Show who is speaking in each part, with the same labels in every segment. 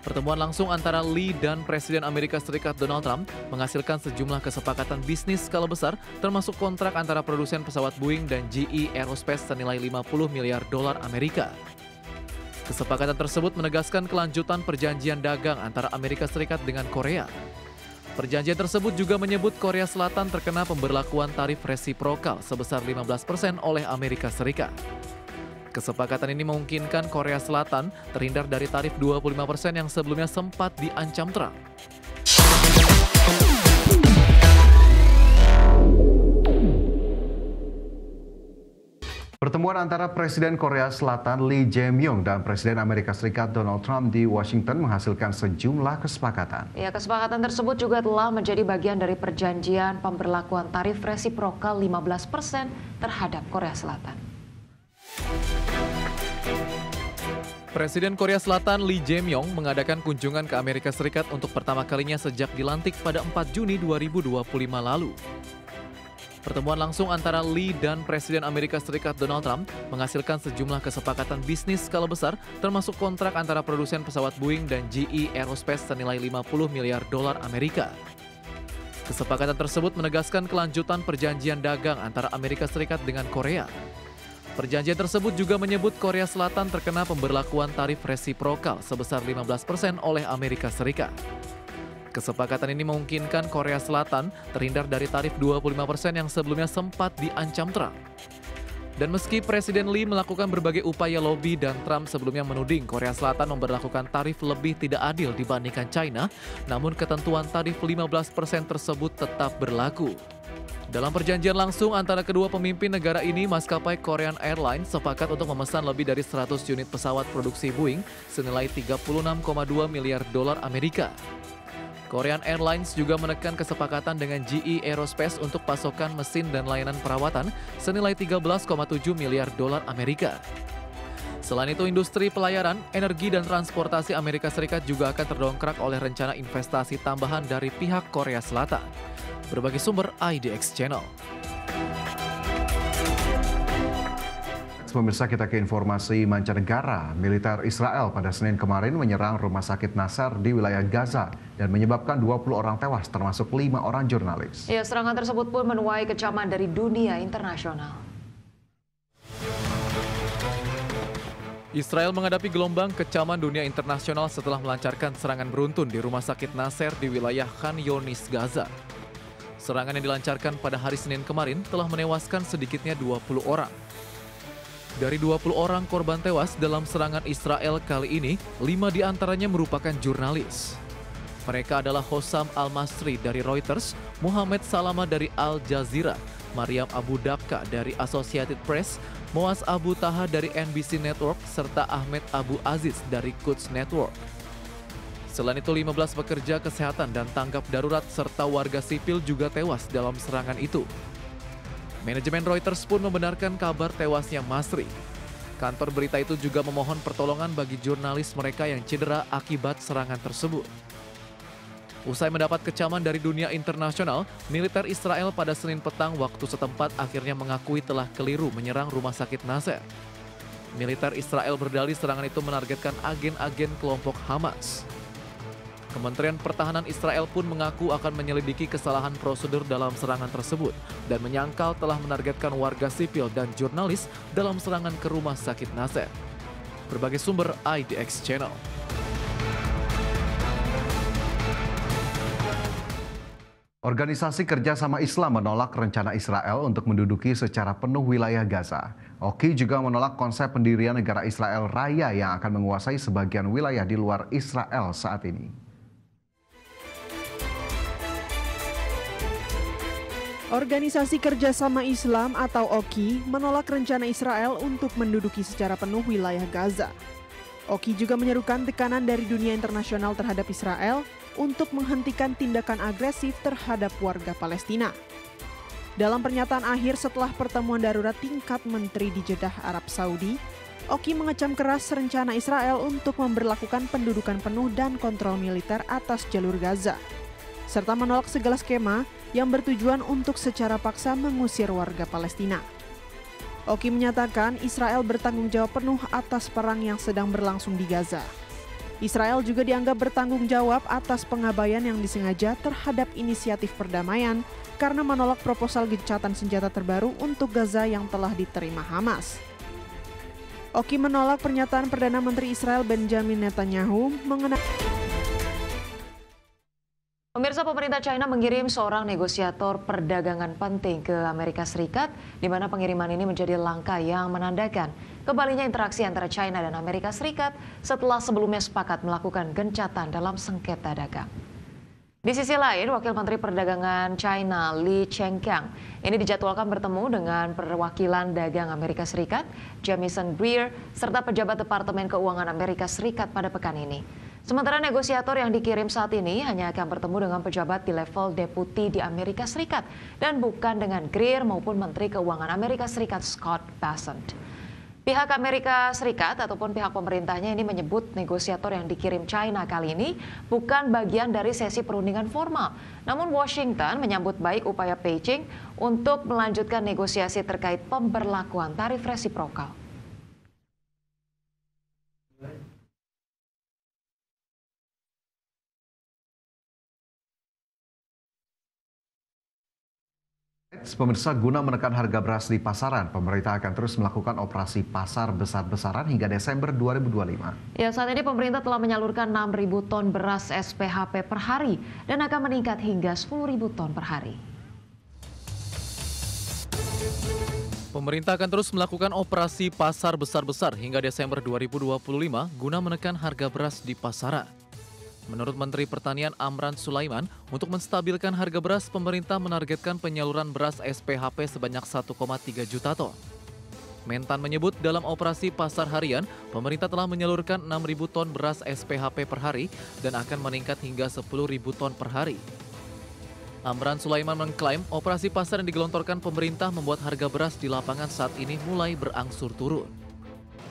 Speaker 1: Pertemuan langsung antara Lee dan Presiden Amerika Serikat Donald Trump menghasilkan sejumlah kesepakatan bisnis skala besar, termasuk kontrak antara produsen pesawat Boeing dan GE Aerospace senilai 50 miliar dolar Amerika. Kesepakatan tersebut menegaskan kelanjutan perjanjian dagang antara Amerika Serikat dengan Korea. Perjanjian tersebut juga menyebut Korea Selatan terkena pemberlakuan tarif resiprokal sebesar 15% oleh Amerika Serikat. Kesepakatan ini memungkinkan Korea Selatan terhindar dari tarif 25% yang sebelumnya sempat diancam Trump.
Speaker 2: Pertemuan antara Presiden Korea Selatan Lee Jae-myung dan Presiden Amerika Serikat Donald Trump di Washington menghasilkan sejumlah kesepakatan.
Speaker 3: Ya, kesepakatan tersebut juga telah menjadi bagian dari perjanjian pemberlakuan tarif resiprokal 15% terhadap Korea Selatan.
Speaker 1: Presiden Korea Selatan Lee Jae-myung mengadakan kunjungan ke Amerika Serikat untuk pertama kalinya sejak dilantik pada 4 Juni 2025 lalu. Pertemuan langsung antara Lee dan Presiden Amerika Serikat Donald Trump menghasilkan sejumlah kesepakatan bisnis skala besar, termasuk kontrak antara produsen pesawat Boeing dan GE Aerospace senilai 50 miliar dolar Amerika. Kesepakatan tersebut menegaskan kelanjutan perjanjian dagang antara Amerika Serikat dengan Korea. Perjanjian tersebut juga menyebut Korea Selatan terkena pemberlakuan tarif resiprokal sebesar 15% oleh Amerika Serikat. Kesepakatan ini memungkinkan Korea Selatan terhindar dari tarif 25% yang sebelumnya sempat diancam Trump. Dan meski Presiden Lee melakukan berbagai upaya lobi dan Trump sebelumnya menuding Korea Selatan memberlakukan tarif lebih tidak adil dibandingkan China, namun ketentuan tarif 15% tersebut tetap berlaku. Dalam perjanjian langsung antara kedua pemimpin negara ini, maskapai Korean Airlines sepakat untuk memesan lebih dari 100 unit pesawat produksi Boeing senilai 36,2 miliar dolar Amerika. Korean Airlines juga menekan kesepakatan dengan GE Aerospace untuk pasokan mesin dan layanan perawatan senilai 13,7 miliar dolar Amerika. Selain itu, industri pelayaran, energi, dan transportasi Amerika Serikat juga akan terdongkrak oleh rencana investasi tambahan dari pihak Korea Selatan. Berbagai sumber IDX Channel.
Speaker 2: Pemirsa, kita ke informasi mancanegara. Militer Israel pada Senin kemarin menyerang rumah sakit Nasser di wilayah Gaza dan menyebabkan 20 orang tewas, termasuk 5 orang jurnalis.
Speaker 3: Ya, serangan tersebut pun menuai kecaman dari dunia internasional.
Speaker 1: Israel menghadapi gelombang kecaman dunia internasional setelah melancarkan serangan beruntun di rumah sakit Nasser di wilayah Khan Younis, Gaza. Serangan yang dilancarkan pada hari Senin kemarin telah menewaskan sedikitnya 20 orang. Dari 20 orang korban tewas dalam serangan Israel kali ini, 5 diantaranya merupakan jurnalis. Mereka adalah Hossam Al-Masri dari Reuters, Muhammad Salama dari Al Jazeera, Maryam Abu Dabka dari Associated Press, Moaz Abu Taha dari NBC Network, serta Ahmed Abu Aziz dari Quds Network. Selain itu, 15 pekerja kesehatan dan tanggap darurat serta warga sipil juga tewas dalam serangan itu. Manajemen Reuters pun membenarkan kabar tewasnya Masri. Kantor berita itu juga memohon pertolongan bagi jurnalis mereka yang cedera akibat serangan tersebut. Usai mendapat kecaman dari dunia internasional, militer Israel pada Senin petang waktu setempat akhirnya mengakui telah keliru menyerang rumah sakit Nasser. Militer Israel berdalih serangan itu menargetkan agen-agen kelompok Hamas. Kementerian Pertahanan Israel pun mengaku akan menyelidiki kesalahan prosedur dalam serangan tersebut dan menyangkal telah menargetkan warga sipil dan jurnalis dalam serangan ke rumah sakit Nasser. Berbagai sumber IDX Channel.
Speaker 2: Organisasi Kerjasama Islam menolak rencana Israel untuk menduduki secara penuh wilayah Gaza. OKI juga menolak konsep pendirian negara Israel Raya yang akan menguasai sebagian wilayah di luar Israel saat ini.
Speaker 4: Organisasi Kerjasama Islam atau OKI menolak rencana Israel untuk menduduki secara penuh wilayah Gaza. OKI juga menyerukan tekanan dari dunia internasional terhadap Israel untuk menghentikan tindakan agresif terhadap warga Palestina. Dalam pernyataan akhir setelah pertemuan darurat tingkat menteri di Jeddah, Arab Saudi, OKI mengecam keras rencana Israel untuk memberlakukan pendudukan penuh dan kontrol militer atas jalur Gaza, serta menolak segala skema yang bertujuan untuk secara paksa mengusir warga Palestina. OKI menyatakan Israel bertanggung jawab penuh atas perang yang sedang berlangsung di Gaza. Israel juga dianggap bertanggung jawab atas pengabaian yang disengaja terhadap inisiatif perdamaian karena menolak proposal gencatan senjata terbaru untuk Gaza yang telah diterima Hamas. Oki menolak pernyataan Perdana Menteri Israel Benjamin Netanyahu mengenai
Speaker 3: Pemirsa, pemerintah China mengirim seorang negosiator perdagangan penting ke Amerika Serikat, di mana pengiriman ini menjadi langkah yang menandakan kembalinya interaksi antara China dan Amerika Serikat setelah sebelumnya sepakat melakukan gencatan dalam sengketa dagang. Di sisi lain, Wakil Menteri Perdagangan China Li Chengqiang ini dijadwalkan bertemu dengan perwakilan dagang Amerika Serikat, Jamieson Greer, serta pejabat Departemen Keuangan Amerika Serikat pada pekan ini. Sementara negosiator yang dikirim saat ini hanya akan bertemu dengan pejabat di level deputi di Amerika Serikat dan bukan dengan Greer maupun Menteri Keuangan Amerika Serikat Scott Bessent. Pihak Amerika Serikat ataupun pihak pemerintahnya ini menyebut negosiator yang dikirim China kali ini bukan bagian dari sesi perundingan formal. Namun Washington menyambut baik upaya Beijing untuk melanjutkan negosiasi terkait pemberlakuan tarif resiprokal.
Speaker 2: Pemirsa, guna menekan harga beras di pasaran, pemerintah akan terus melakukan operasi pasar besar-besaran hingga Desember 2025.
Speaker 3: Ya, saat ini pemerintah telah menyalurkan 6.000 ton beras SPHP per hari dan akan meningkat hingga 10.000 ton per hari.
Speaker 1: Pemerintah akan terus melakukan operasi pasar besar-besar hingga Desember 2025 guna menekan harga beras di pasaran. Menurut Menteri Pertanian Amran Sulaiman, untuk menstabilkan harga beras, pemerintah menargetkan penyaluran beras SPHP sebanyak 1,3 juta ton. Mentan menyebut dalam operasi pasar harian, pemerintah telah menyalurkan 6.000 ton beras SPHP per hari dan akan meningkat hingga 10.000 ton per hari. Amran Sulaiman mengklaim operasi pasar yang digelontorkan pemerintah membuat harga beras di lapangan saat ini mulai berangsur turun.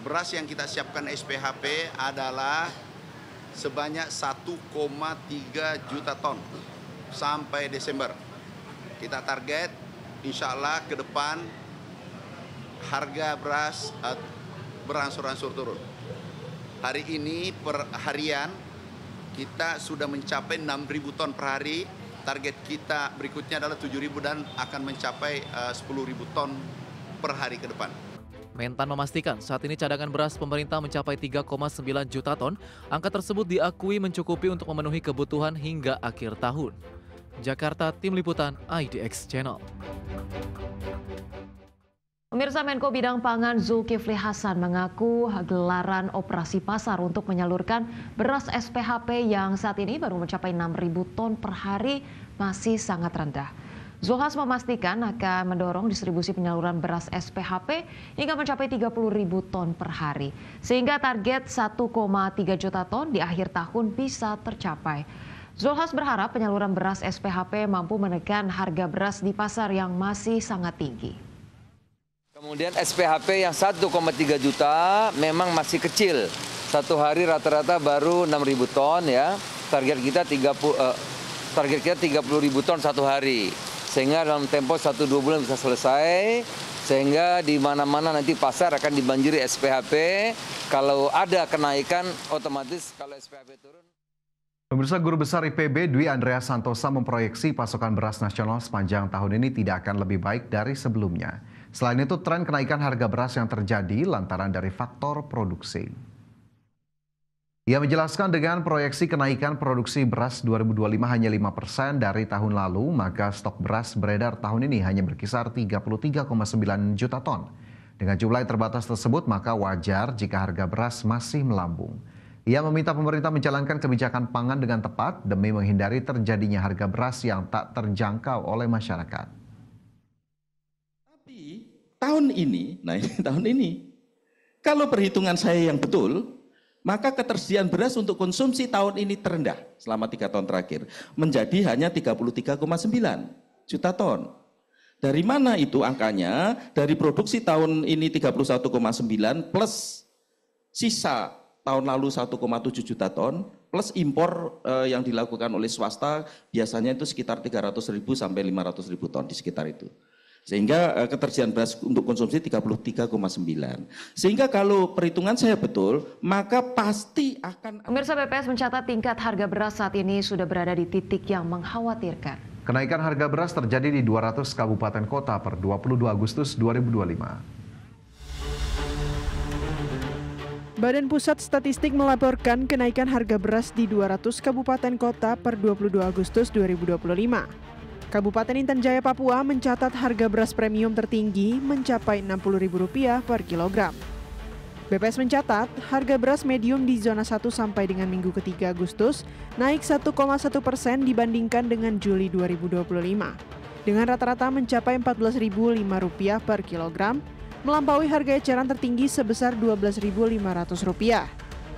Speaker 5: Beras yang kita siapkan SPHP adalah sebanyak 1,3 juta ton sampai Desember. Kita target insya Allah ke depan harga beras berangsur-angsur turun. Hari ini per harian kita sudah mencapai 6.000 ton per hari. Target kita berikutnya adalah 7.000 dan akan mencapai 10.000 ton per hari ke depan.
Speaker 1: Mentan memastikan saat ini cadangan beras pemerintah mencapai 3,9 juta ton. Angka tersebut diakui mencukupi untuk memenuhi kebutuhan hingga akhir tahun. Jakarta, Tim Liputan IDX Channel.
Speaker 3: Pemirsa, Menko Bidang Pangan Zulkifli Hasan mengaku gelaran operasi pasar untuk menyalurkan beras SPHP yang saat ini baru mencapai 6.000 ton per hari masih sangat rendah. Zulhas memastikan akan mendorong distribusi penyaluran beras SPHP hingga mencapai 30.000 ton per hari. Sehingga target 1,3 juta ton di akhir tahun bisa tercapai. Zulhas berharap penyaluran beras SPHP mampu menekan harga beras di pasar yang masih sangat tinggi.
Speaker 6: Kemudian SPHP yang 1,3 juta memang masih kecil. Satu hari rata-rata baru 6.000 ton ya. Target kita 30.000 ton satu hari. Sehingga dalam tempo 1-2 bulan bisa selesai, sehingga di mana-mana nanti pasar akan dibanjiri SPHP. Kalau ada kenaikan, otomatis kalau SPHP turun.
Speaker 2: Pemirsa, Guru Besar IPB Dwi Andreas Santosa memproyeksi pasokan beras nasional sepanjang tahun ini tidak akan lebih baik dari sebelumnya. Selain itu, tren kenaikan harga beras yang terjadi lantaran dari faktor produksi. Ia menjelaskan dengan proyeksi kenaikan produksi beras 2025 hanya 5% dari tahun lalu, maka stok beras beredar tahun ini hanya berkisar 33,9 juta ton. Dengan jumlah yang terbatas tersebut, maka wajar jika harga beras masih melambung. Ia meminta pemerintah menjalankan kebijakan pangan dengan tepat demi menghindari terjadinya harga beras yang tak terjangkau oleh masyarakat.
Speaker 7: Tapi tahun ini, kalau perhitungan saya yang betul, maka ketersediaan beras untuk konsumsi tahun ini terendah selama 3 tahun terakhir, menjadi hanya 33,9 juta ton. Dari mana itu angkanya? Dari produksi tahun ini 31,9 plus sisa tahun lalu 1,7 juta ton, plus impor yang dilakukan oleh swasta biasanya itu sekitar 300.000 sampai 500.000 ton di sekitar itu. Sehingga ketersediaan beras untuk konsumsi 33,9. Sehingga kalau perhitungan saya betul, maka pasti akan...
Speaker 3: Pemirsa, BPS mencatat tingkat harga beras saat ini sudah berada di titik yang mengkhawatirkan.
Speaker 2: Kenaikan harga beras terjadi di 200 kabupaten kota per 22 Agustus 2025.
Speaker 4: Badan Pusat Statistik melaporkan kenaikan harga beras di 200 kabupaten kota per 22 Agustus 2025. Kabupaten Intan Jaya, Papua mencatat harga beras premium tertinggi mencapai Rp60.000 per kilogram. BPS mencatat harga beras medium di zona 1 sampai dengan minggu ketiga Agustus naik 1,1% dibandingkan dengan Juli 2025. Dengan rata-rata mencapai Rp14.005 per kilogram, melampaui harga eceran tertinggi sebesar Rp12.500.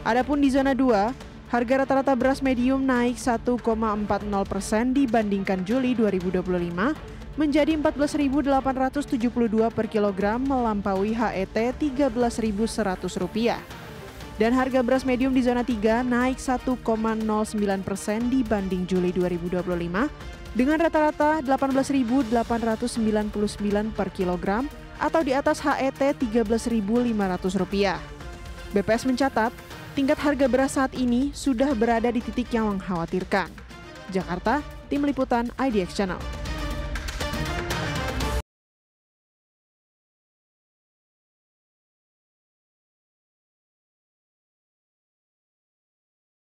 Speaker 4: Adapun di zona 2, harga rata-rata beras medium naik 1,40% dibandingkan Juli 2025 menjadi Rp14.872 per kilogram, melampaui HET Rp13.100. Dan harga beras medium di zona 3 naik 1,09% dibanding Juli 2025 dengan rata-rata Rp18.899 per kilogram atau di atas HET Rp13.500. BPS mencatat tingkat harga beras saat ini sudah berada di titik yang mengkhawatirkan. Jakarta, Tim Liputan IDX Channel.